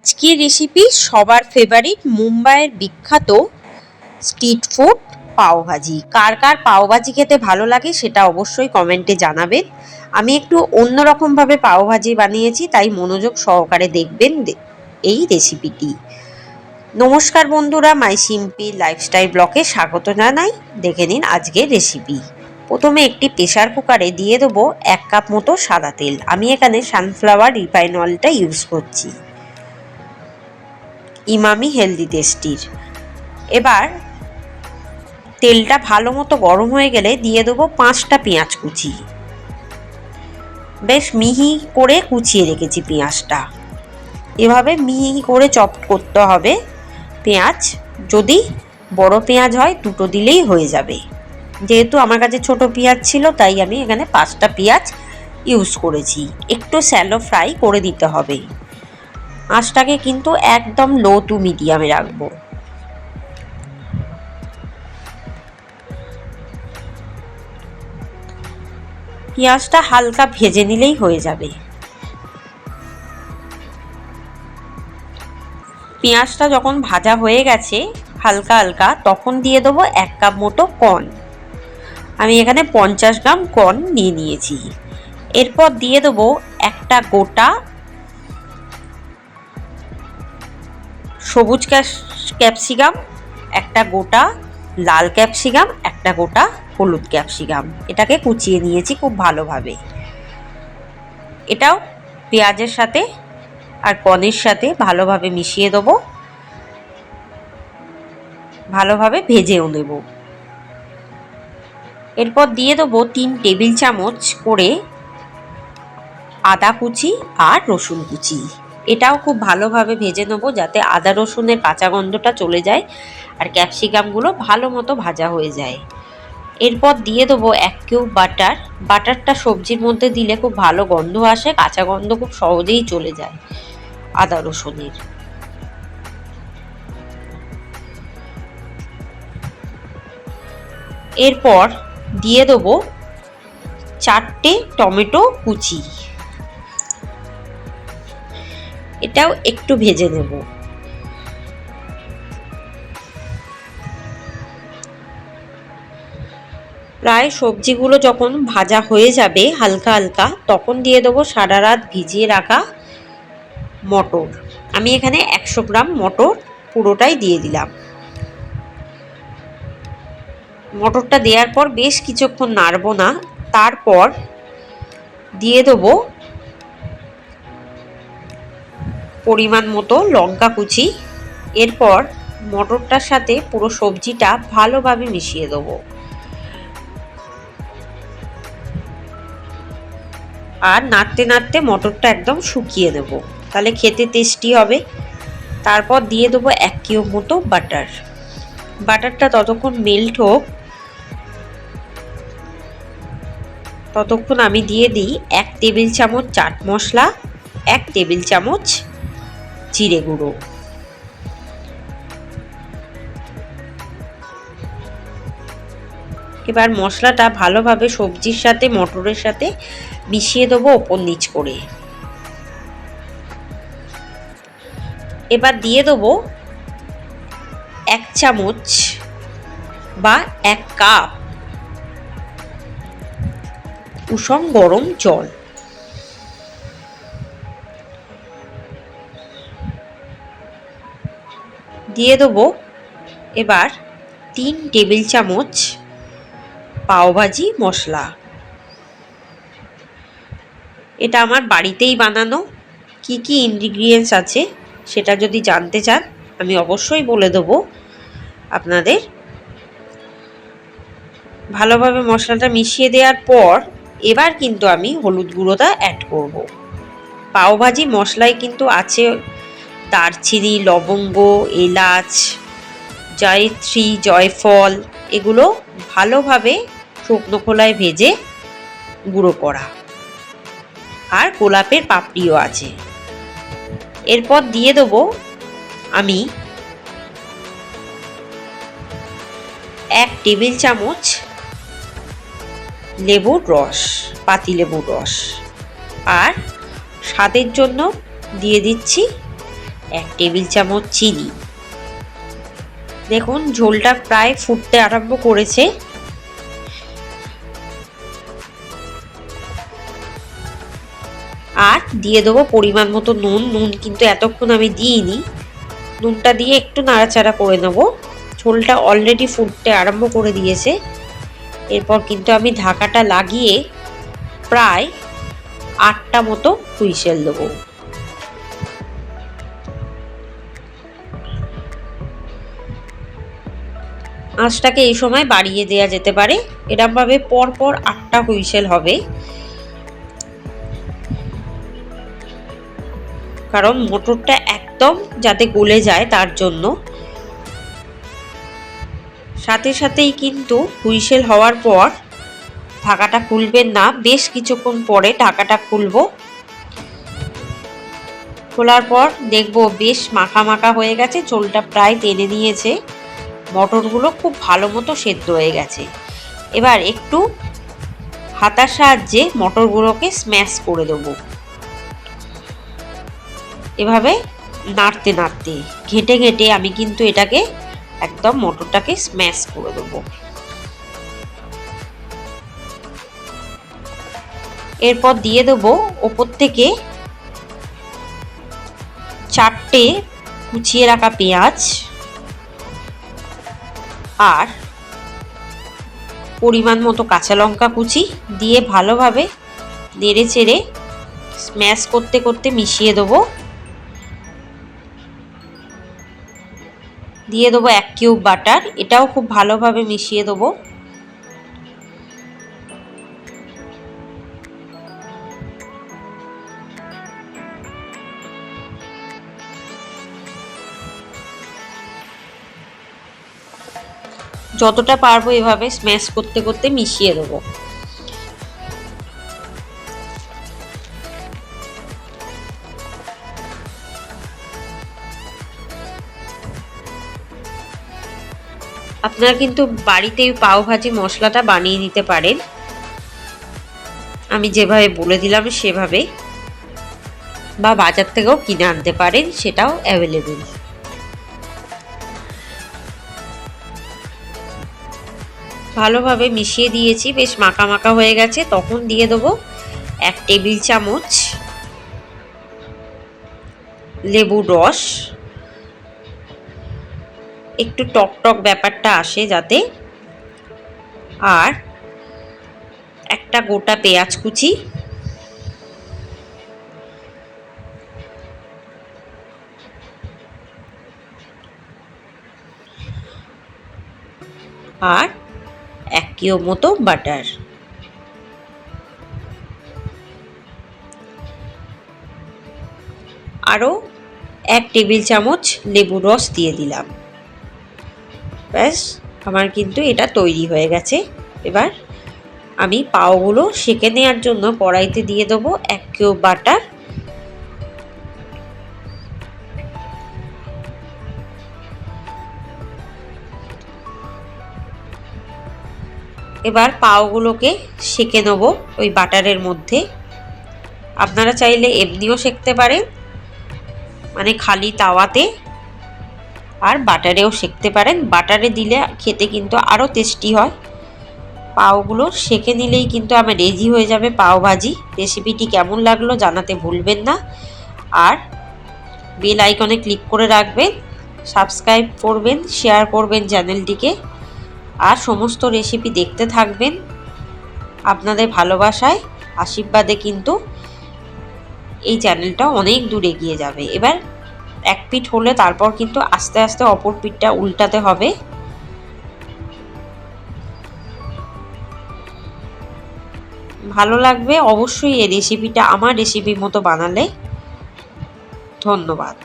আজকের রেসিপি সবার ফেভারিট মুম্বাইয়ের বিখ্যাত স্ট্রিট ফুড পাওভাজি। কার কার পাওভাজি খেতে ভালো লাগে সেটা অবশ্যই কমেন্টে জানাবেন। আমি একটু অন্যরকমভাবে পাওভাজি বানিয়েছি, তাই মনোযোগ সহকারে দেখবেন এই রেসিপিটি। নমস্কার বন্ধুরা, মাই সিম্পল লাইফস্টাইল ব্লগে স্বাগত জানাই। দেখে নিন আজকের রেসিপি। প্রথমে একটি প্রেসার কুকারে দিয়ে দেবো 1 কাপ মতো সাদা তেল। আমি এখানে সানফ্লাওয়ার রিফাইন অয়েলটা ইউজ করছি, ইমামি হেলদি টেস্টির। এবার তেলটা ভালো মতো গরম হয়ে গেলে দিয়ে দেবো 5টা পেঁয়াজ কুচি। বেশ মিহি করে কুচিয়ে রেখেছি পেঁয়াজটা। এভাবে মিহি করে চপ করতে হবে পেঁয়াজ। যদি বড় পেঁয়াজ হয় দুটো দিলেই হয়ে যাবে। যেহেতু আমার কাছে ছোট পেঁয়াজ ছিল তাই আমি এখানে 5টা পেঁয়াজ ইউজ করেছি। একটু শ্যালো ফ্রাই করে দিতে হবে। আঁচটাকে কিন্তু একদম লো টু মিডিয়ামে রাখবো। পেঁয়াজটা হালকা ভেজে নিলেই হয়ে যাবে। পেঁয়াজটা যখন ভাজা হয়ে গেছে হালকা হালকা, তখন দিয়ে দেবো 1 কাপ মতো কর্ন। আমি এখানে 50 গ্রাম কর্ন নিয়ে নিয়েছি। এরপর দিয়ে দেবো একটা গোটা সবুজ ক্যাপসিকাম, একটা গোটা লাল ক্যাপসিকাম, একটা গোটা হলুদ ক্যাপসিকাম। এটাকে কুচিয়ে নিয়েছি খুব ভালোভাবে। এটাও পেঁয়াজের সাথে আর কর্নের সাথে ভালোভাবে মিশিয়ে দেবো, ভালোভাবে ভেজেও নেব। এরপর দিয়ে দেবো 3 টেবিল চামচ করে আদা কুচি আর রসুন কুচি। এটাও খুব ভালোভাবে ভেজে নেবো যাতে আদা রসুনের কাঁচা গন্ধটা চলে যায় আর ক্যাপসিকামগুলো ভালো মতো ভাজা হয়ে যায়। এরপর দিয়ে দেবো 1 কিউব বাটার। বাটারটা সবজির মধ্যে দিলে খুব ভালো গন্ধ আসে, কাঁচা গন্ধ খুব সহজেই চলে যায় আদা রসুনের। এরপর দিয়ে দেবো 4টে টমেটো কুচি। এটাও একটু ভেজে নেব। প্রায় সবজিগুলো যখন ভাজা হয়ে যাবে হালকা হালকা, তখন দিয়ে দেবো সারা রাত ভিজিয়ে রাখা মটর। আমি এখানে 100 গ্রাম মটর পুরোটাই দিয়ে দিলাম। মটরটা দেওয়ার পর বেশ কিছুক্ষণ নাড়বো না। তারপর দিয়ে দেবো পরিমাণ মতো লঙ্কা কুচি। এরপর মটরটার সাথে পুরো সবজিটা ভালোভাবে মিশিয়ে দেবো আর নাড়তে নাড়তে মটরটা একদম শুকিয়ে নেব, তাহলে খেতে টেস্টি হবে। তারপর দিয়ে দেবো 1 কিউব মতো বাটার। বাটারটা ততক্ষণ মেল্ট হোক ততক্ষণ আমি দিয়ে দিই 1 টেবিল চামচ চাট মশলা, 1 টেবিল চামচ জিরে গুঁড়ো। এবার মশলাটা ভালোভাবে সবজির সাথে মটরের সাথে মিশিয়ে দেবো ওপর নিচ করে। এবার দিয়ে দেবো 1 চামচ বা 1 কাপ উষম গরম জল। দিয়ে দেবো এবার 3 টেবিল চামচ পাওভাজি মশলা। এটা আমার বাড়িতেই বানানো। কি কি ইনগ্রিডিয়েন্টস আছে সেটা যদি জানতে চান আমি অবশ্যই বলে দেবো আপনাদের। ভালোভাবে মশলাটা মিশিয়ে দেওয়ার পর এবার কিন্তু আমি হলুদ গুঁড়োটা অ্যাড করব। পাওভাজি মশলায় কিন্তু আছে দারচিনি, লবঙ্গ, এলাচ, জয়িত্রী, জয়ফল, এগুলো ভালোভাবে শুকনো খোলায় ভেজে গুঁড়ো করা, আর গোলাপের পাপড়িও আছে। এরপর দিয়ে দেবো আমি 1 টেবিল চামচ লেবুর রস, পাতিলেবুর রস। আর স্বাদের জন্য দিয়ে দিচ্ছি 1 টেবিল চামচ চিনি। দেখুন ঝোলটা প্রায় ফুটতে আরম্ভ করেছে। আর দিয়ে দেবো পরিমাণ মতো নুন। নুন কিন্তু এতক্ষণ আমি দিইনি, নুনটা দিয়ে একটু নাড়াচাড়া করে নেব। ঝোলটা অলরেডি ফুটতে আরম্ভ করে দিয়েছে। এরপর কিন্তু আমি ঢাকাটা লাগিয়ে প্রায় 8টা মতো হুইসেল দেবো। আঁচটাকে এই সময় বাড়িয়ে দেওয়া যেতে পারে। এরকমভাবে পরপর 8টা হুইসেল হবে, কারণ মটরটা একদম যাতে গলে যায় তার জন্য। সাথে সাথেই কিন্তু হুইসেল হওয়ার পর ঢাকাটা খুলবেন না, বেশ কিছুক্ষণ পরে ঢাকাটা খুলবো। খোলার পর দেখবো বেশ মাখা মাখা হয়ে গেছে, ঝোলটা প্রায় টেনে নিয়েছে, মটরগুলো খুব ভালো মতো সেদ্ধ হয়ে গেছে। এবার একটু হাতার সাহায্যে মটরগুলোকে স্ম্যাশ করে দেবো। এভাবে নাড়তে নাড়তে ঘেঁটে ঘেঁটে আমি কিন্তু এটাকে একদম মটরটাকে স্ম্যাশ করে দেবো। এরপর দিয়ে দেবো ওপর থেকে 4টে কুচিয়ে রাখা পেঁয়াজ আর পরিমাণ মতো কাঁচা লঙ্কা কুচি দিয়ে ভালোভাবে নেড়ে চেড়ে স্ম্যাশ করতে করতে মিশিয়ে দেবো। দিয়ে দেবো 1 কিউব বাটার, এটাও খুব ভালোভাবে মিশিয়ে দেবো। যতটা পারবো এভাবে স্ম্যাশ করতে করতে মিশিয়ে দেবো। আপনারা কিন্তু বাড়িতেই পাও ভাজি মশলাটা বানিয়ে নিতে পারেন, আমি যেভাবে বলে দিলাম সেভাবে, বা বাজার থেকেও কিনে আনতে পারেন, সেটাও অ্যাভেলেবেল। ভালোভাবে মিশিয়ে দিয়েছি, বেশ মাখা মাখা হয়ে গেছে। তখন দিয়ে দেবো 1 টেবিল চামচ লেবুর রস, একটু টক টক ব্যাপারটা আসে যাতে। আর একটা গোটা পেঁয়াজ কুচি, আর 1 কিলো মতো বাটার। আরও 1 টেবিল চামচ লেবুর রস দিয়ে দিলাম। ব্যাস আমার কিন্তু এটা তৈরি হয়ে গেছে। এবার আমি পাওগুলো সেঁকে নেওয়ার জন্য কড়াইতে দিয়ে দেবো 1 কিলো বাটার। এবার পাওগুলোকে সেঁকে নেব ওই বাটারের মধ্যে। আপনারা চাইলে এমনিও সেঁকতে পারেন, মানে খালি তাওয়াতে, আর বাটারেও সেঁকতে পারেন। বাটারে দিলে খেতে কিন্তু আরও টেস্টি হয়। পাওগুলো সেঁকে নিলেই কিন্তু আমার রেডি হয়ে যাবে পাও ভাজি। রেসিপিটি কেমন লাগলো জানাতে ভুলবেন না, আর বেল আইকনে ক্লিক করে রাখবেন, সাবস্ক্রাইব করবেন, শেয়ার করবেন চ্যানেলটিকে, আর সমস্ত রেসিপি দেখতে থাকবেন। আপনাদের ভালোবাসায় আশীর্বাদে কিন্তু এই চ্যানেলটা অনেক দূর এগিয়ে যাবে। এবার 1 পিঠ হলে তারপর কিন্তু আস্তে আস্তে অপর পিঠটা উল্টাতে হবে। ভালো লাগবে অবশ্যই এই রেসিপিটা আমার রেসিপির মতো বানালে। ধন্যবাদ।